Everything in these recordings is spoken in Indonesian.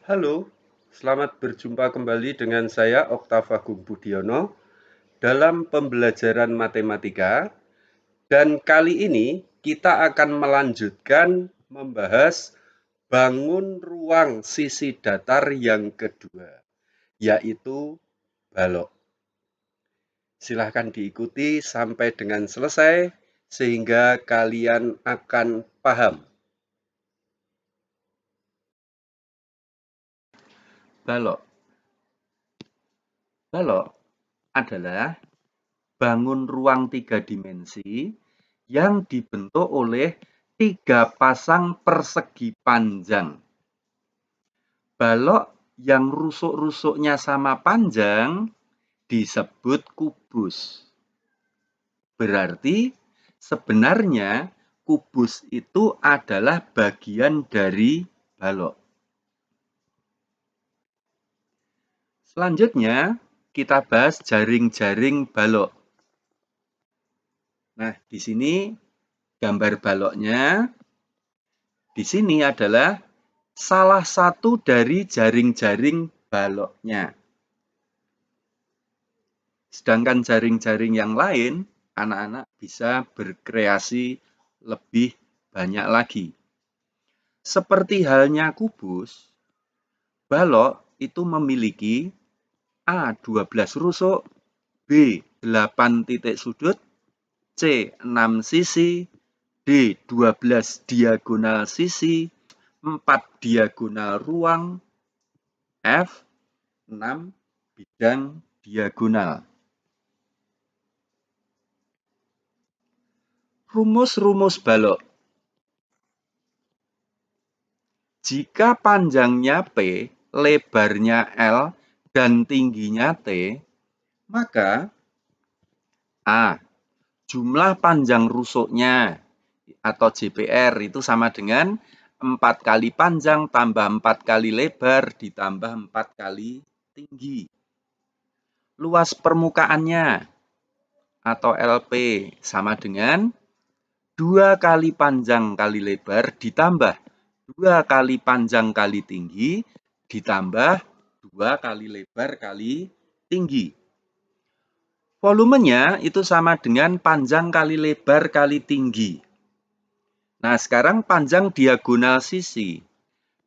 Halo, selamat berjumpa kembali dengan saya Oktava Agung Budiono dalam pembelajaran matematika, dan kali ini kita akan melanjutkan membahas bangun ruang sisi datar yang kedua, yaitu balok. Silahkan diikuti sampai dengan selesai sehingga kalian akan paham. Balok. Balok adalah bangun ruang tiga dimensi yang dibentuk oleh tiga pasang persegi panjang. Balok yang rusuk-rusuknya sama panjang disebut kubus. Berarti sebenarnya kubus itu adalah bagian dari balok. Selanjutnya kita bahas jaring-jaring balok. Nah, di sini gambar baloknya. Di sini adalah salah satu dari jaring-jaring baloknya. Sedangkan jaring-jaring yang lain, anak-anak bisa berkreasi lebih banyak lagi. Seperti halnya kubus, balok itu memiliki A. 12 rusuk, B. 8 titik sudut, C. 6 sisi, D. 12 diagonal sisi, 4 diagonal ruang, F. 6 bidang diagonal. Rumus-rumus balok. Jika panjangnya P, lebarnya L, dan tingginya T, maka A. Jumlah panjang rusuknya atau JPR itu sama dengan 4 kali panjang tambah 4 kali lebar ditambah 4 kali tinggi. Luas permukaannya atau LP sama dengan 2 kali panjang kali lebar ditambah 2 kali panjang kali tinggi ditambah 2 kali lebar kali tinggi. Volumenya itu sama dengan panjang kali lebar kali tinggi. Nah, sekarang panjang diagonal sisi.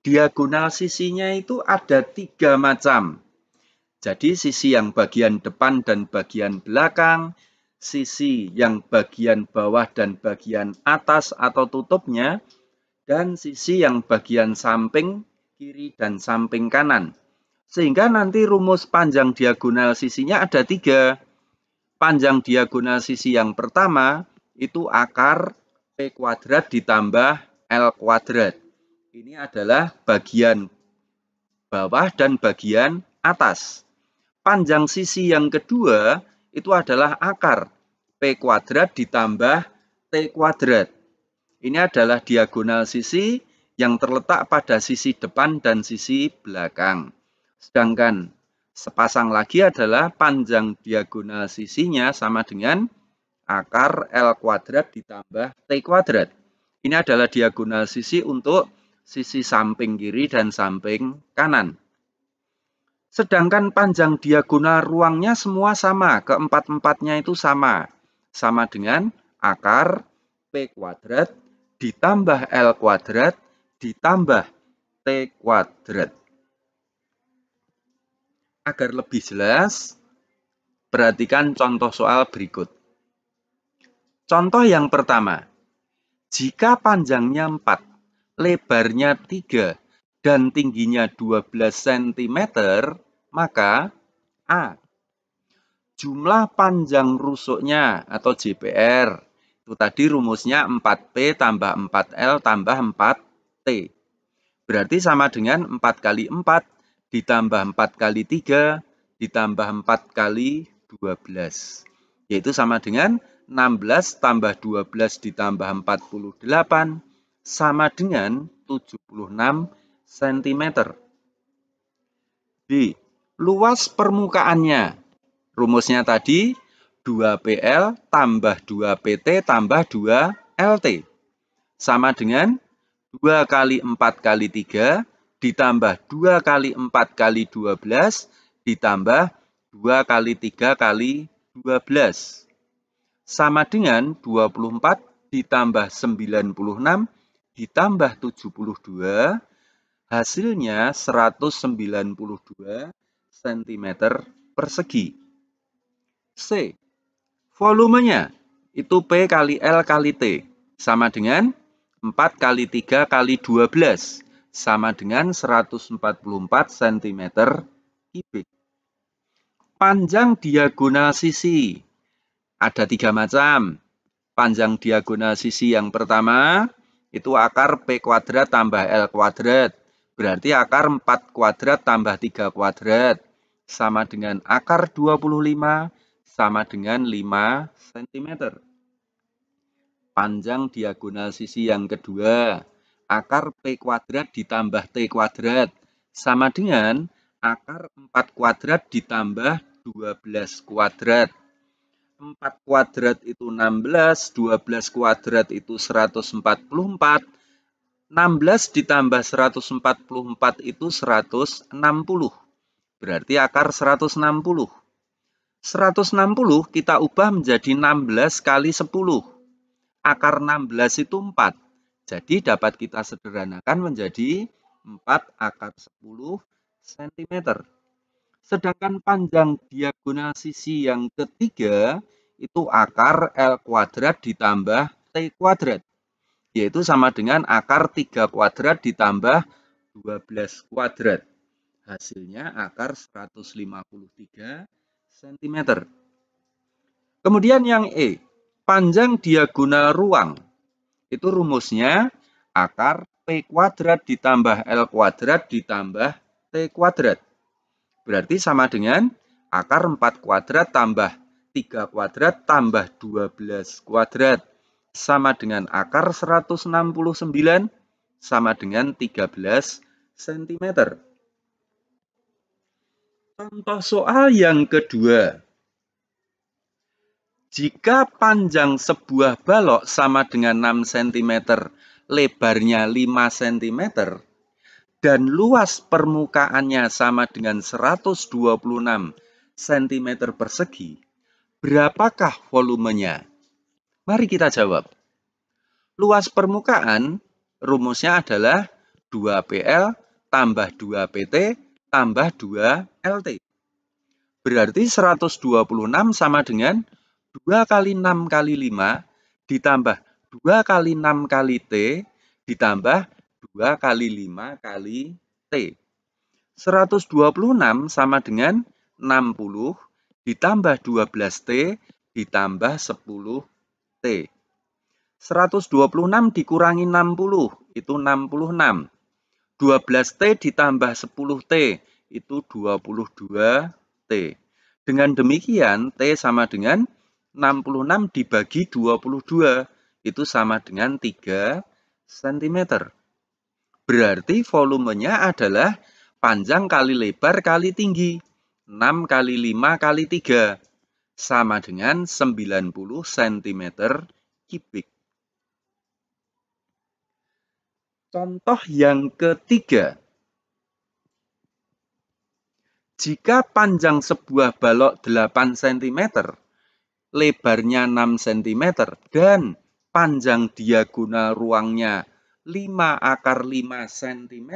Diagonal sisinya itu ada 3 macam. Jadi sisi yang bagian depan dan bagian belakang, sisi yang bagian bawah dan bagian atas atau tutupnya, dan sisi yang bagian samping kiri dan samping kanan. Sehingga nanti rumus panjang diagonal sisinya ada 3. Panjang diagonal sisi yang pertama itu akar P kuadrat ditambah L kuadrat. Ini adalah bagian bawah dan bagian atas. Panjang sisi yang kedua itu adalah akar P kuadrat ditambah T kuadrat. Ini adalah diagonal sisi yang terletak pada sisi depan dan sisi belakang. Sedangkan sepasang lagi adalah panjang diagonal sisinya sama dengan akar L kuadrat ditambah T kuadrat. Ini adalah diagonal sisi untuk sisi samping kiri dan samping kanan. Sedangkan panjang diagonal ruangnya semua sama, keempat-empatnya itu sama. Sama dengan akar P kuadrat ditambah L kuadrat ditambah T kuadrat. Agar lebih jelas, perhatikan contoh soal berikut. Contoh yang pertama, jika panjangnya 4, lebarnya 3, dan tingginya 12 cm, maka A. Jumlah panjang rusuknya atau JPR, itu tadi rumusnya 4P tambah 4L tambah 4T. Berarti sama dengan 4 kali 4 ditambah 4 kali 3 ditambah 4 kali 12. Yaitu sama dengan 16 tambah 12 ditambah 48 sama dengan 76 cm. B. Luas permukaannya. Rumusnya tadi 2PL tambah 2PT tambah 2LT. Sama dengan 2 kali 4 kali 3 ditambah 2 kali 4 kali 12 ditambah 2 kali 3 kali 12. Sama dengan 24 ditambah 96 ditambah 72, hasilnya 192 cm persegi. C. Volumenya itu P kali L kali T sama dengan 4 kali 3 kali 12 sama dengan 144 cm kubik. Panjang diagonal sisi ada 3 macam. Panjang diagonal sisi yang pertama itu akar P kuadrat tambah L kuadrat. Berarti akar 4 kuadrat tambah 3 kuadrat sama dengan akar 25 sama dengan 5 cm. Panjang diagonal sisi yang kedua, akar P kuadrat ditambah T kuadrat sama dengan akar 4 kuadrat ditambah 12 kuadrat. 4 kuadrat itu 16, 12 kuadrat itu 144, 16 ditambah 144 itu 160. Berarti akar 160. 160 kita ubah menjadi 16 kali 10. Akar 16 itu 4. Jadi dapat kita sederhanakan menjadi 4 akar 10 cm. Sedangkan panjang diagonal sisi yang ketiga itu akar L kuadrat ditambah T kuadrat. Yaitu sama dengan akar 3 kuadrat ditambah 12 kuadrat. Hasilnya akar 153 cm. Kemudian yang E, panjang diagonal ruang. Itu rumusnya akar P kuadrat ditambah L kuadrat ditambah T kuadrat. Berarti sama dengan akar 4 kuadrat tambah 3 kuadrat tambah 12 kuadrat. Sama dengan akar 169 sama dengan 13 cm. Contoh soal yang kedua. Jika panjang sebuah balok sama dengan 6 cm, lebarnya 5 cm, dan luas permukaannya sama dengan 126 cm persegi, berapakah volumenya? Mari kita jawab. Luas permukaan rumusnya adalah 2PL tambah 2PT tambah 2LT. Berarti 126 sama dengan 2 kali 6 kali 5 ditambah 2 kali 6 kali T ditambah 2 kali 5 kali T. 126 sama dengan 60 ditambah 12T ditambah 10T. 126 dikurangi 60 itu 66. 12T ditambah 10T itu 22T. Dengan demikian T sama dengan 66 dibagi 22 itu sama dengan 3 cm. Berarti volumenya adalah panjang kali lebar kali tinggi. 6 kali 5 kali 3 sama dengan 90 cm kubik. Contoh yang ketiga. Jika panjang sebuah balok 8 cm, lebarnya 6 cm, dan panjang diagonal ruangnya 5 akar 5 cm,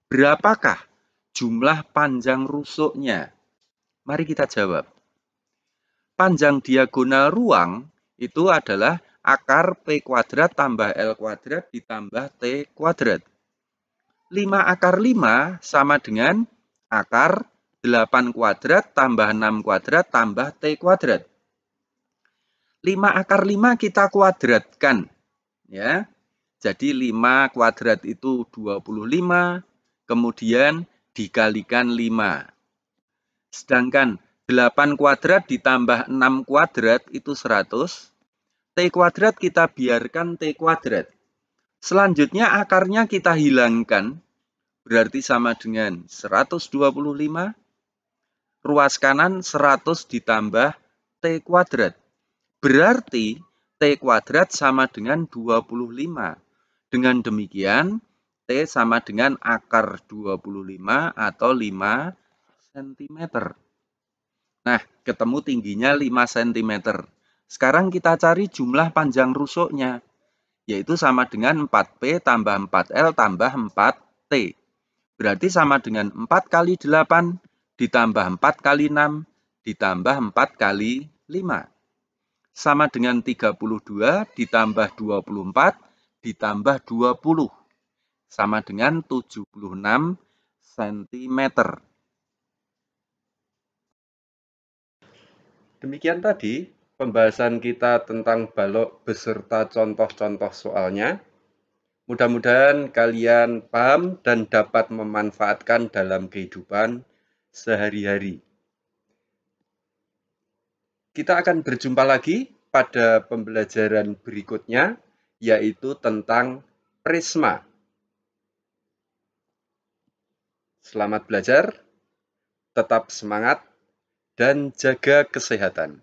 berapakah jumlah panjang rusuknya? Mari kita jawab. Panjang diagonal ruang itu adalah akar P kuadrat tambah L kuadrat ditambah T kuadrat. 5 akar 5 sama dengan akar 8 kuadrat tambah 6 kuadrat tambah T kuadrat. 5 akar 5 kita kuadratkan. Ya. Jadi 5 kuadrat itu 25, kemudian dikalikan 5. Sedangkan 8 kuadrat ditambah 6 kuadrat itu 100. T kuadrat kita biarkan T kuadrat. Selanjutnya akarnya kita hilangkan. Berarti sama dengan 125. Ruas kanan 100 ditambah T kuadrat. Berarti T kuadrat sama dengan 25. Dengan demikian, T sama dengan akar 25 atau 5 cm. Nah, ketemu tingginya 5 cm. Sekarang kita cari jumlah panjang rusuknya, yaitu sama dengan 4P tambah 4L tambah 4T. Berarti sama dengan 4 kali 8 ditambah 4 kali 6 ditambah 4 kali 5. Sama dengan 32 ditambah 24 ditambah 20. Sama dengan 76 cm. Demikian tadi pembahasan kita tentang balok beserta contoh-contoh soalnya. Mudah-mudahan kalian paham dan dapat memanfaatkan dalam kehidupan sehari-hari. Kita akan berjumpa lagi pada pembelajaran berikutnya, yaitu tentang prisma. Selamat belajar, tetap semangat, dan jaga kesehatan.